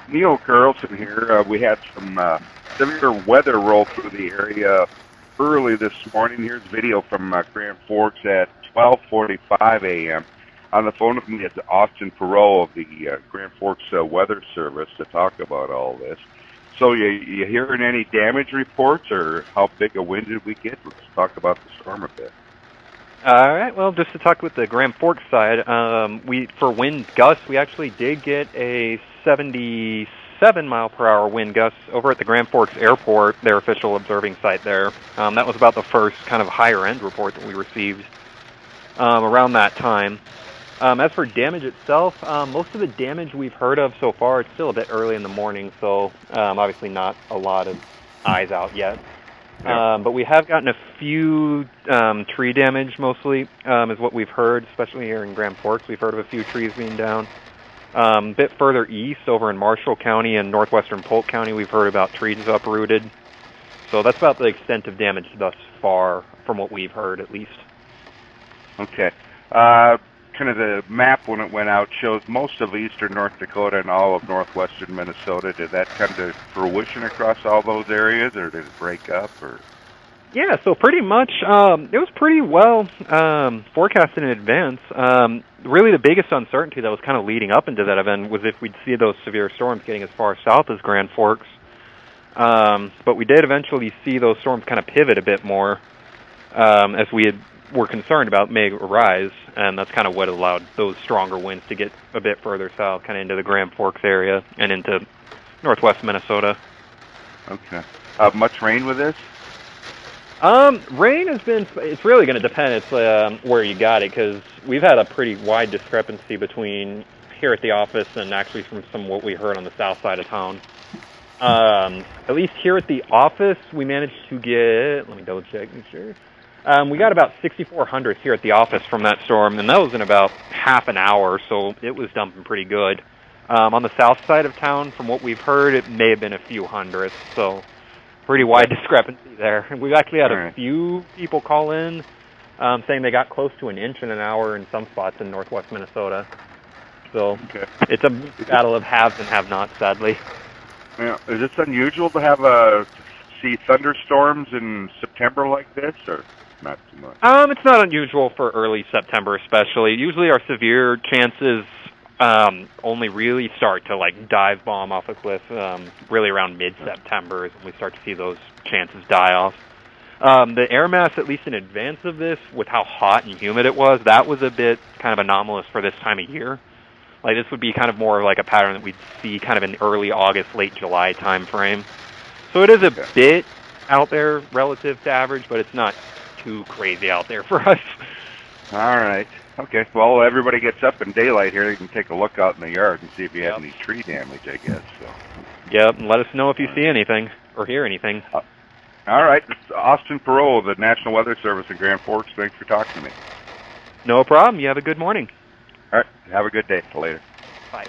Neil Carlson here. We had some severe weather roll through the area early this morning. Here's video from Grand Forks at 12:45 a.m. On the phone with me is Austin Perot of the Grand Forks Weather Service to talk about all this. So you hearing any damage reports, or how big a wind did we get? Let's talk about the storm a bit. All right. Well, just to talk with the Grand Forks side, for wind gusts, we actually did get a 77-mile-per-hour wind gust over at the Grand Forks Airport, their official observing site there. That was about the first kind of higher-end report that we received around that time. As for damage itself, most of the damage we've heard of so far, it's still a bit early in the morning, so obviously not a lot of eyes out yet. Yeah. But we have gotten a few tree damage, mostly, is what we've heard, especially here in Grand Forks. We've heard of a few trees being down. A bit further east, over in Marshall County and northwestern Polk County, we've heard about trees uprooted. So that's about the extent of damage thus far, from what we've heard, at least. Okay. Kind of the map when it went out shows most of eastern North Dakota and all of northwestern Minnesota. Did that come to fruition across all those areas, or did it break up? Or yeah, so pretty much it was pretty well forecasted in advance. Really the biggest uncertainty that was kind of leading up into that event was if we'd see those severe storms getting as far south as Grand Forks. But we did eventually see those storms kind of pivot a bit more as were concerned about may arise, and that's kind of what allowed those stronger winds to get a bit further south, kind of into the Grand Forks area and into northwest Minnesota. Okay. Much rain with this? Rain it's really going to depend. It's where you got it, because we've had a pretty wide discrepancy between here at the office and actually from some what we heard on the south side of town. At least here at the office, we managed to get, let me double check, make sure. We got about 6,400 here at the office from that storm, and that was in about half an hour, so it was dumping pretty good. On the south side of town, from what we've heard, it may have been a few hundredths, so pretty wide discrepancy there. And we've actually had a few people call in saying they got close to an inch in an hour in some spots in northwest Minnesota. So it's a battle of haves and have-nots, sadly. Yeah. Is it unusual to see thunderstorms in September like this, or not too much? It's not unusual for early September, especially. Usually our severe chances only really start to dive bomb off a cliff really around mid-September is when we start to see those chances die off. The air mass, at least in advance of this, with how hot and humid it was, that was a bit kind of anomalous for this time of year. This would be kind of more like a pattern that we'd see kind of in early August, late July time frame. So it is a bit out there relative to average, but it's not too crazy out there for us. All right. Okay. Well, everybody gets up in daylight here. You can take a look out in the yard and see if you had any tree damage, I guess. So. Yep, and let us know if you see anything or hear anything. All right. It's Austin Perot of the National Weather Service in Grand Forks. Thanks for talking to me. No problem. You have a good morning. All right. Have a good day. Till later. Bye.